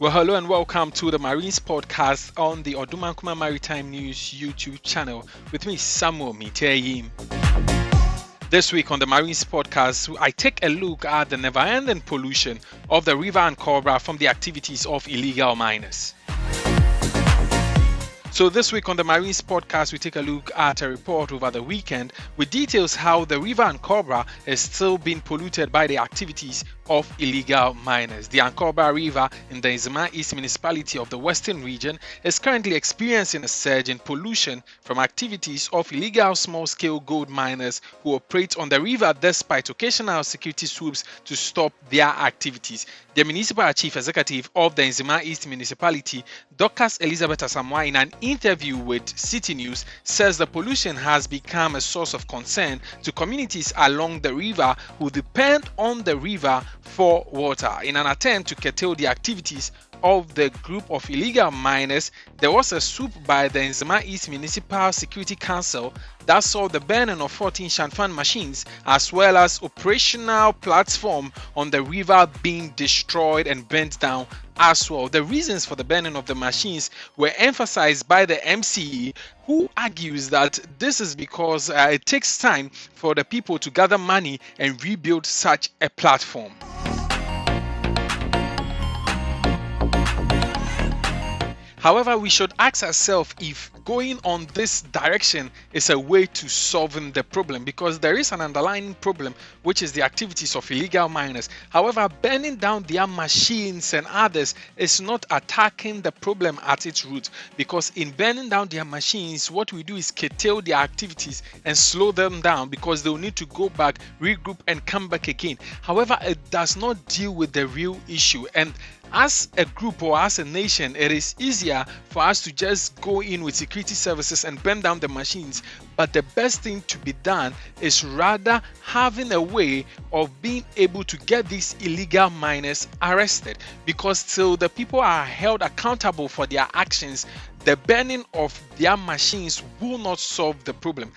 Well, hello and welcome to the Marines podcast on the Odumankuma Maritime News YouTube channel with me, Samuel Miteyim. This week on the Marines podcast, I take a look at the never-ending pollution of the river Ankobra from the activities of illegal miners. So this week on the Marines podcast, we take a look at a report over the weekend with details how the river Ankobra is still being polluted by the activities of illegal miners. The Ankobra River in the Nzema East municipality of the Western region is currently experiencing a surge in pollution from activities of illegal small-scale gold miners who operate on the river despite occasional security swoops to stop their activities. The municipal chief executive of the Nzema East municipality, Dr. Elizabeth Asamoah, in an interview with City News, says the pollution has become a source of concern to communities along the river who depend on the river for water. In an attempt to curtail the activities of the group of illegal miners, there was a swoop by the Nzema East Municipal Security Council that saw the burning of 14 Shanfan machines as well as operational platform on the river being destroyed and burnt down as well. The reasons for the burning of the machines were emphasized by the MCE, who argues that this is because it takes time for the people to gather money and rebuild such a platform. However, we should ask ourselves if going on this direction is a way to solving the problem, because there is an underlying problem, which is the activities of illegal miners. However, burning down their machines and others is not attacking the problem at its root, because in burning down their machines, what we do is curtail their activities and slow them down, because they'll need to go back, regroup, and come back again. However, it does not deal with the real issue. And as a group or as a nation, it is easier for us to just go in with security services and burn down the machines. But the best thing to be done is rather having a way of being able to get these illegal miners arrested, because till the people are held accountable for their actions, the burning of their machines will not solve the problem.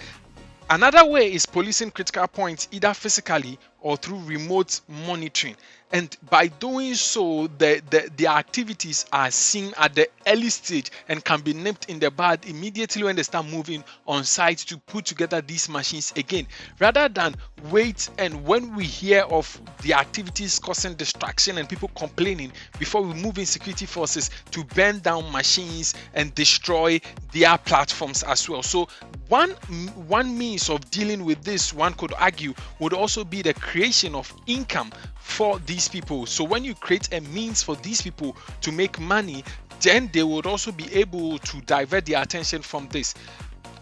Another way is policing critical points either physically or through remote monitoring. And by doing so, their activities are seen at the early stage and can be nipped in the bud immediately when they start moving on site to put together these machines again, rather than wait and when we hear of the activities causing distraction and people complaining before we move in security forces to burn down machines and destroy their platforms as well. So one means of dealing with this, one could argue, would also be the creation of income for these people. So when you create a means for these people to make money, then they would also be able to divert their attention from this.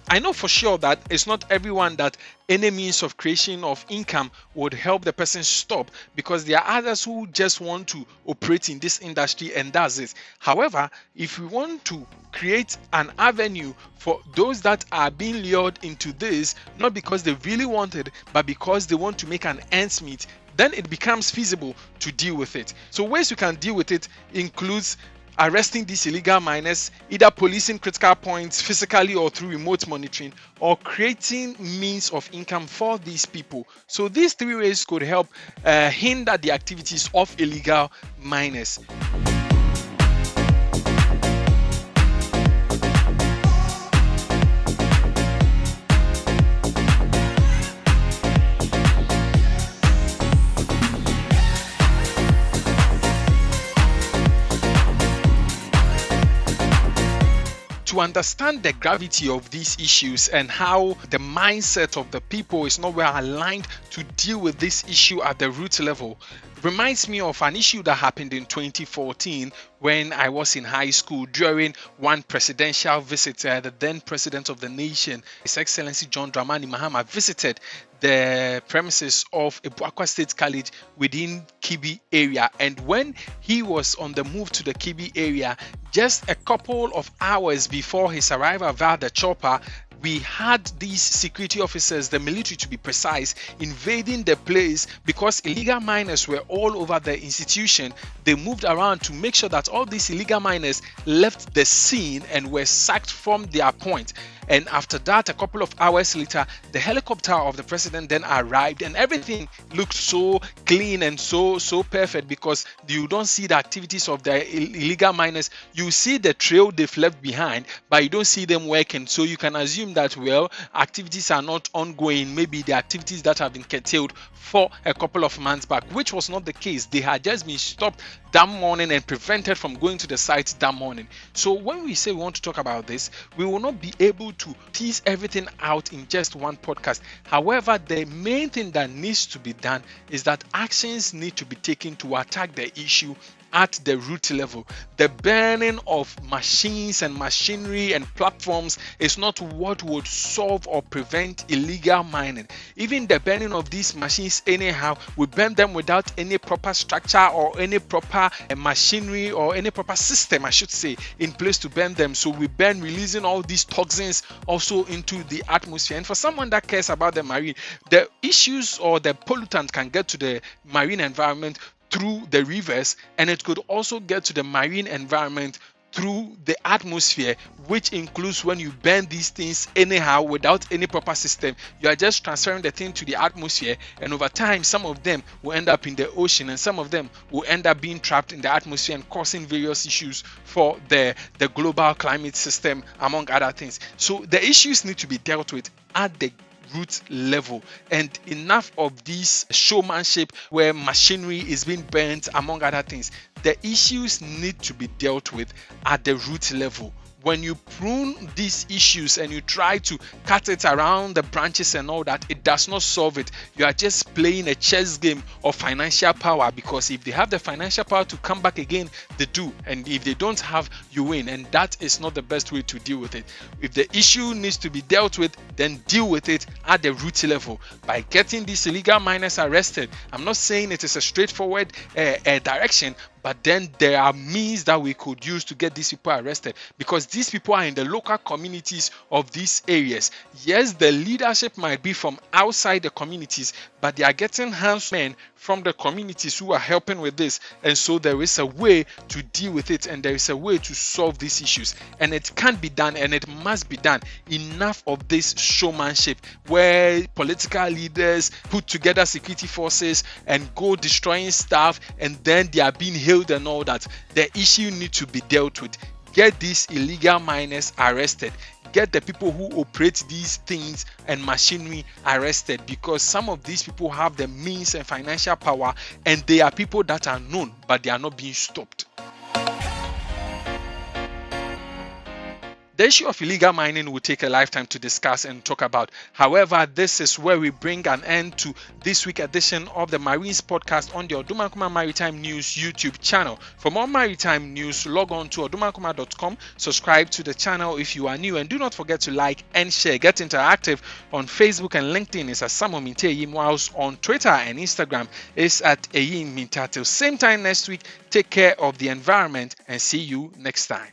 I know for sure that it's not everyone that any means of creation of income would help the person stop, because there are others who just want to operate in this industry and that's it. However, if we want to create an avenue for those that are being lured into this, not because they really want it, but because they want to make an ends meet, then it becomes feasible to deal with it. So ways we can deal with it includes arresting these illegal miners, either policing critical points physically or through remote monitoring, or creating means of income for these people. So these three ways could help hinder the activities of illegal miners. To understand the gravity of these issues and how the mindset of the people is not well aligned to deal with this issue at the root level, reminds me of an issue that happened in 2014 when I was in high school during one presidential visit. The then president of the nation, His Excellency John Dramani Mahama, visited the premises of Ebuakwa State College within Kibi area. And when he was on the move to the Kibi area, just a couple of hours before his arrival via the chopper, we had these security officers, the military to be precise, invading the place because illegal miners were all over the institution. They moved around to make sure that all these illegal miners left the scene and were sacked from their point. And after that, a couple of hours later, the helicopter of the president then arrived, and everything looked so clean and so perfect, because you don't see the activities of the illegal miners. You see the trail they've left behind, but you don't see them working. So you can assume that, well, activities are not ongoing. Maybe the activities that have been curtailed for a couple of months back, which was not the case. They had just been stopped that morning and prevented from going to the site that morning. So when we say we want to talk about this, we will not be able to tease everything out in just one podcast. However, the main thing that needs to be done is that actions need to be taken to attack the issue at the root level. The burning of machines and machinery and platforms is not what would solve or prevent illegal mining. Even the burning of these machines anyhow, we burn them without any proper structure or any proper machinery or any proper system, I should say, in place to burn them. So we burn, releasing all these toxins also into the atmosphere. And for someone that cares about the marine, the issues or the pollutant can get to the marine environment through the rivers, and it could also get to the marine environment through the atmosphere, which includes when you burn these things anyhow without any proper system. You are just transferring the thing to the atmosphere, and over time some of them will end up in the ocean, and some of them will end up being trapped in the atmosphere and causing various issues for the global climate system, among other things. So the issues need to be dealt with at the root level, and enough of this showmanship where machinery is being burnt, among other things. The issues need to be dealt with at the root level. When you prune these issues and you try to cut it around the branches and all that, it does not solve it. You are just playing a chess game of financial power, because if they have the financial power to come back again, they do. And if they don't have, you win. And that is not the best way to deal with it. If the issue needs to be dealt with, then deal with it at the root level by getting these illegal miners arrested. I'm not saying it is a straightforward direction, but then there are means that we could use to get these people arrested, because these people are in the local communities of these areas. Yes, the leadership might be from outside the communities, but they are getting handsmen from the communities who are helping with this. And so there is a way to deal with it, and there is a way to solve these issues. And it can be done, and it must be done. Enough of this showmanship where political leaders put together security forces and go destroying stuff, and then they are being held and all that. The issue needs to be dealt with. Get these illegal miners arrested. Get the people who operate these things and machinery arrested, because some of these people have the means and financial power, and they are people that are known, but they are not being stopped. The issue of illegal mining will take a lifetime to discuss and talk about. However, this is where we bring an end to this week's edition of the Marines podcast on the Odumankuma Maritime News YouTube channel. For more maritime news, log on to odumankuma.com, subscribe to the channel if you are new, and do not forget to like and share. Get interactive on Facebook and LinkedIn. It's at Samuel Minteyim, whilst on Twitter and Instagram is at Eyim Minta. Till same time next week, take care of the environment and see you next time.